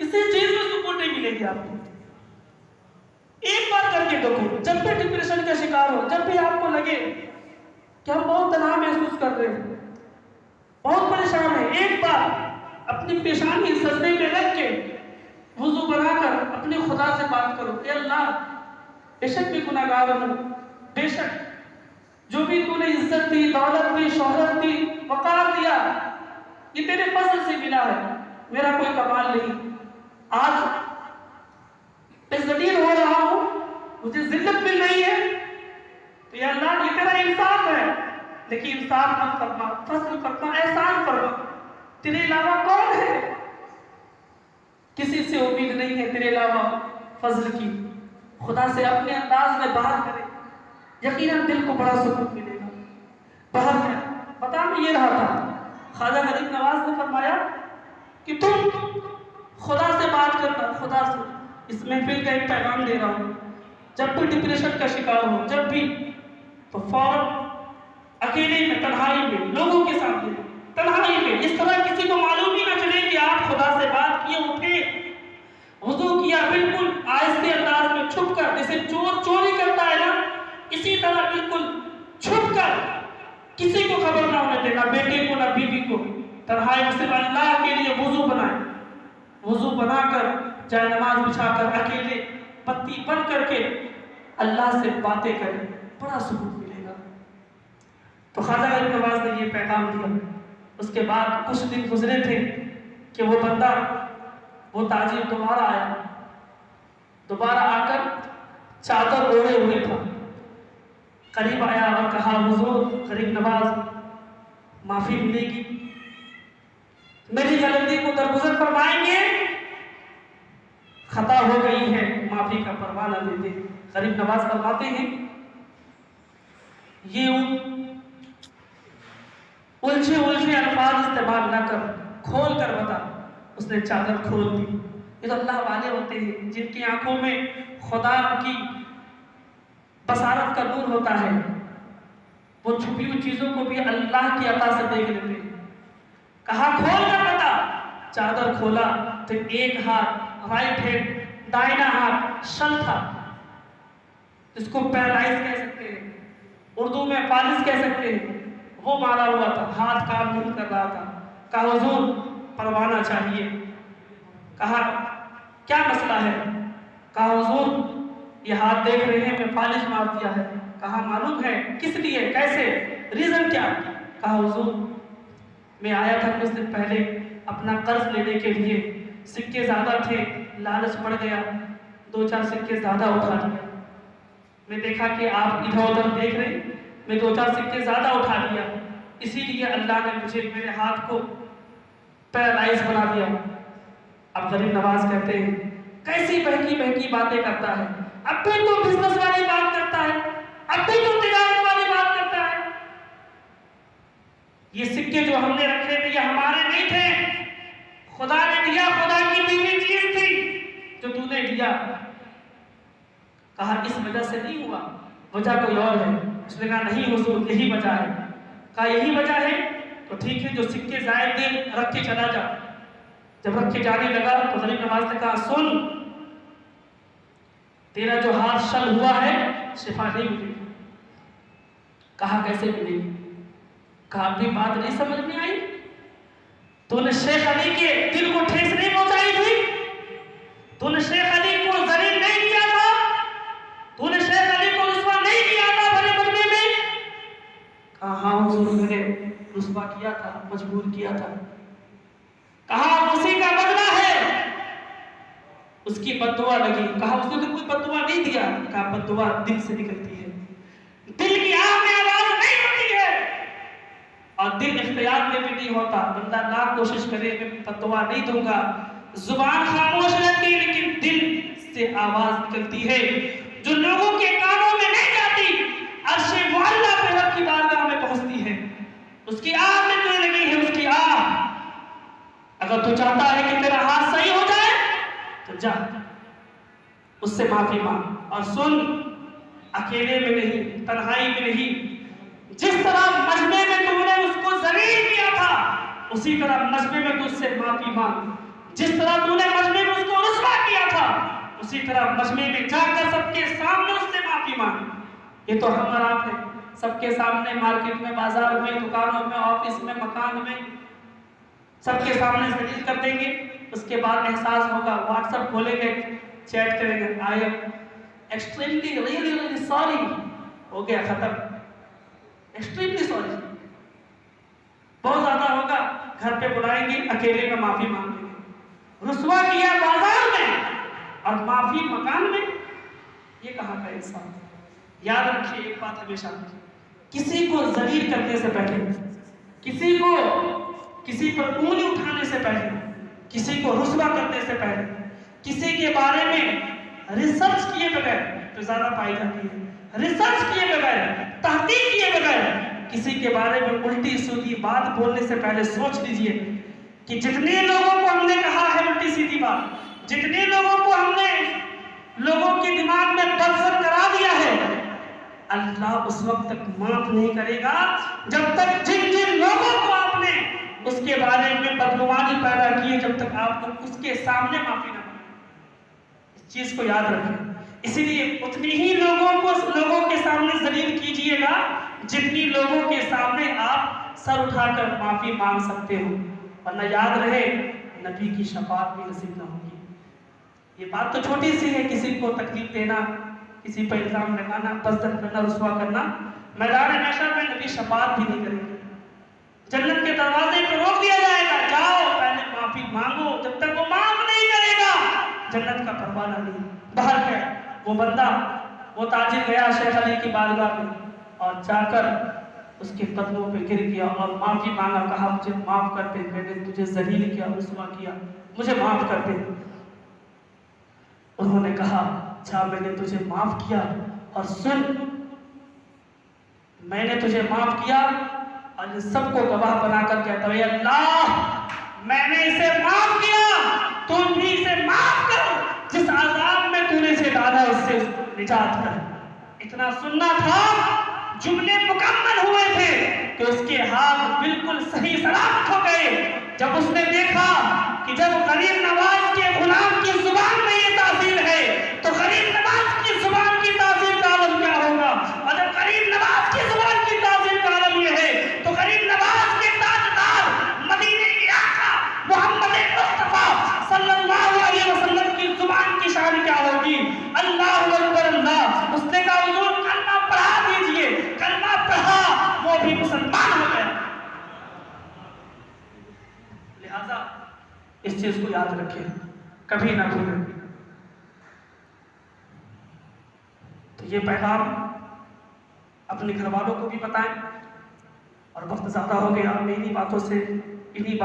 کسی چیز میں سکون نہیں ملے گی آپ کو. ایک بار کر کے دیکھو, جب بھی ڈپریشن کا شکار ہو, جب بھی آپ کو لگے کہ ہم بہت تنہا محسوس کر رہے ہیں, بہت پریشان ہیں, ایک بار اپنی پیشانی سجدے میں رکھ کے وضو بنا کر اپنے خدا سے بات کرو, اے اللہ بے شک بھی گناہ گار ہوں, بے شک جو بھی تو نے عزت دی, دولت دی, شہرت دی, وقار دیا, یہ تیرے فضل سے ملا ہے, میرا کوئی کمال نہیں. آج میں ذلیل ہو رہا ہوں, مجھے ذلت مل رہی ہے, تو یا اللہ یہ تیرا انصاف ہے, لیکن انصاف مت فرما, فضل فرما, احسان فرما, تیرے علاوہ کون ہے؟ کسی سے امید نہیں ہے تیرے علاوہ فضل کی. خدا سے اپنے انداز میں بات کرے, یقیناً دل کو بڑا سکون ملے گا. باہر میں بتا میں یہ رہا تھا, خواجہ غریب نواز نے فرمایا کہ تم خدا سے بات کرنا, خدا سے. اس محفل کا ایک پیغام دے رہا ہوں, جب بھی ڈپریشن کا شکار ہو, جب بھی, تو فوراً اکیلے میں, تنہائی میں, لوگوں کے سامنے, تنہائی میں, اس طرح کسی کو معلوم ہی نہ چلے کہ آپ خدا سے بات کیے, اٹھے, وضو کیا, بالکل آہستہ انداز میں چھپ کر, جیسے چور چوری کرتا ہے نا, اسی طرح بالکل چھپ کر, کسی کو خبر نہ ہونے دینا, بیٹے کو نہ بیوی کو. تنہائی میں صرف اللہ کے لیے وضو بنائیں, وضو بنا کر جائے نماز بچھا کر اکیلے بتی بند کر کے اللہ سے باتیں کریں, بڑا سکون ملے گا. تو خواجہ غریب نواز نے یہ پیغام دیا. اس کے بعد کچھ دن گزرے تھے کہ وہ بندہ, وہ تاجر دوبارہ آیا, دوبارہ آ کر چادر اوڑھے ہوئے تھا, قریب آیا اور کہا حضور غریب نواز معافی ملے گی, میری غلطی کو درگزر فرمائیں گے, خطا ہو گئی ہے, معافی کا پروانہ دیتے. غریب نواز فرماتے ہیں یہ الجھے الفاظ استعمال نہ کر, کھول کر بتا. اس نے چادر کھول دی. یہ تو اللہ والے ہوتے ہیں جن کی آنکھوں میں خدا کی بصارت کا نور ہوتا ہے, وہ چھپی ہوئی چیزوں کو بھی اللہ کی عطا سے دیکھ لیتے ہیں. کہا کھول کر بتا. چادر کھولا تو ایک ہاتھ رائٹ ہینڈ, دائنا ہاتھ شل تھا, اس کو پیرالائز کہہ سکتے ہیں, اردو میں فالج کہہ سکتے ہیں, وہ مارا ہوا تھا, ہاتھ کام نہیں کر رہا تھا. کہا حضور پروانہ چاہیے. کہا کیا مسئلہ ہے؟ کہا حضور یہ ہاتھ دیکھ رہے ہیں, میں فالج مار دیا ہے. کہا معلوم ہے کس لیے, کیسے, ریزن کیا؟ کہا حضور میں آیا تھا کچھ دن پہلے اپنا قرض لینے کے لیے, سکے زیادہ تھے, لالچ پڑ گیا, 2-4 سکے زیادہ اٹھا لیا. میں دیکھا کہ آپ ادھر ادھر دیکھ رہے, میں 2-4 سکے زیادہ اٹھا لیا, اسی لیے اللہ نے مجھے میرے ہاتھ کو پیرالائز بنا دیا. اب غریب نواز کہتے ہیں کیسی بہکی بہکی باتیں کرتا ہے, اب بھی تو بزنس والی بات کرتا ہے, اب بھی تو تجارت والی بات کرتا ہے. یہ سکے جو ہم نے رکھے تھے یہ ہمارے نہیں تھے, خدا نے دیا, خدا کی دی ہوئی چیز تھی جو تو نے دیا. کہا اس وجہ سے نہیں ہوا, وجہ کوئی اور ہے. اس نے کہا نہیں حضور یہی وجہ ہے. کہا یہی وجہ ہے تو ٹھیک ہے, جو سکے زائد دے رکھ کے چلا جا. جب رکھ کے جانے لگا تو غریب نواز نے کہا سن, تیرا جو ہاتھ شل ہوا ہے شفا نہیں ملے گی. کہا کیسے ملے گی؟ کہا اب بھی بات نہیں سمجھ میں آئی, تو نے شیخ علی کے دل کو ٹھیس نہیں پہنچائی تھی, تو نے شیخ علی کو ذلیل نہیں کیا تھا, تو نے شیخ علی کو رسوا نہیں کیا تھا بڑے مجمع میں. کہا ہاں حضور میں نے رسوا کیا تھا, مجبور کیا تھا. کہا اسی کا بدلہ ہے, اس کی بددعا لگی. کہا اس نے تو کوئی بددعا نہیں دیا. کہا بددعا دل سے نکلتی ہے, دل کی آگ میں آواز نہیں ہوتی ہے, اور دل اختیار میں بھی نہیں ہوتا. بندہ لاکھ کوشش کرے میں بددعا نہیں دوں گا, زبان خاموش رہتی ہے لیکن دل سے آواز نکلتی ہے جو لوگوں کے کانوں میں نہیں جاتی, عرش معلیٰ پہ رب کی بارگاہ میں پہنچتی ہے. اس کی آگ میں جو لگی ہے, اس کی آگ. اگر تو چاہتا ہے کہ تیرا ہاتھ صحیح ہو جائے تو جا اس سے معافی مانگ, اور سن اکیلے میں نہیں, تنہائی میں نہیں, جس طرح مجمع میں تم نے اس کو ذلیل کیا تھا اسی طرح مجمع میں تو اس سے معافی مانگ. جس طرح تو نے مجمع میں اس رسوا کیا تھا، اسی طرح مجمع میں جا کر سب کے سامنے اس سے معافی مانگ۔ یہ تو ہم اور آپ ہیں، سب کے سامنے مارکیٹ میں، بازار میں، دکانوں میں، آفس میں، مکان میں سب کے سامنے ذلیل کر دیں گے، اس کے بعد احساس ہوگا، واٹس ایپ کھولیں گے، چیٹ کریں گے، I am extremely really sorry, ہو گیا ختم، ایکسٹریملی سوری۔ بہت زیادہ ہوگا، گھر پہ بلائیں گے، اکیلے میں معافی مانگیں گے۔ رسوا کیا بازار میں اور معافی مکان میں، یہ کہاں کا انسان؟ یاد رکھیے ایک بات ہمیشہ، کسی کو ذلیل کرنے سے پہلے، کسی پر انگلی اٹھانے سے پہلے، کسی کو رسوا کرنے سے پہلے، کسی کے بارے میں ریسرچ کیے بغیر تو زیادہ پائی جاتی ہے، ریسرچ کیے بغیر، تحقیق کیے بغیر کسی کے بارے میں الٹی سیدھی بات بولنے سے پہلے سوچ لیجئے کہ جتنے لوگوں کو ہم نے کہا ہے الٹی سیدھی بات، جتنے لوگوں کو ہم نے لوگوں کے دماغ میں برسر کرا دیا ہے، اللہ اس وقت تک معاف نہیں کرے گا جب تک جن جن لوگوں کو آپ نے اس کے بارے میں بدگمانی پیدا کی ہے، جب تک آپ اس کے سامنے معافی نہ کریں۔ اس چیز کو یاد رکھیں۔ اسی لیے اتنی ہی لوگوں کے سامنے ذلیل کیجئے گا جتنی لوگوں کے سامنے آپ سر اٹھا کر معافی مانگ سکتے ہو، ورنہ یاد رہے نبی کی شفاعت بھی نصیب نہ ہوگی۔ یہ بات تو چھوٹی سی ہے، کسی کو تکلیف دینا، کسی پر الزام لگانا، بزدل کرنا، رسوا کرنا، میدان محشر میں نبی شفاعت بھی نہیں کریں گے۔ جنت کے دروازے پہ روک دیا جائے گا، جاؤ پہلے معافی مانگو، جب تک وہ معاف نہیں کرے گا جنت کا پروانہ نہیں۔ باہر ہے وہ بندہ، وہ تاجر گیا شیخ علی کی بارگاہ میں اور جا کر اس کے قدموں پہ گر گیا اور معافی مانگا، کہا مجھے معاف کر دے، میں نے تجھے ذلیل کیا، رسوا کیا، مجھے معاف کر دے۔ انہوں نے کہا اچھا میں نے تجھے معاف کیا، اور سن میں نے تجھے معاف کیا اور ان سب کو گواہ بنا کر کہتا ہوں اے اللہ میں نے اسے معاف کیا، تم بھی اسے معاف کرو، جس عذاب میں تو نے اسے ڈالا اس سے نجات کر۔ اتنا سننا تھا، جملے مکمل ہوئے تھے کہ اس کے ہاتھ بالکل صحیح سلامت ہو گئے۔ جب اس نے دیکھا کہ جب غریب نواز کے غلام کی زبان میں یہ تاثیر ہے تو غریب نواز کی زبان کی تاثیر کا عالم کیا ہوگا، اور جب غریب نواز کی زبان کی تاثیر کا عالم یہ ہے تو غریب نواز کے تاجدار مدینے کے آقا محمد مصطفیٰ صلی اللہ علیہ وسلم کی زبان کی شان کیا ہوگی۔ اللہ اکبر اللہ، اس نے کہا حضور کلمہ پڑھا دیجئے، کلمہ پڑھا، وہ بھی مسلمان ہو گیا۔ لہذا اس چیز کو یاد رکھیں، کبھی نہ بھولیں۔ تو یہ پیغام اپنے گھر والوں کو بھی بتائیں، اور وقت زیادہ ہو گیا، میں انہی باتوں سے انہی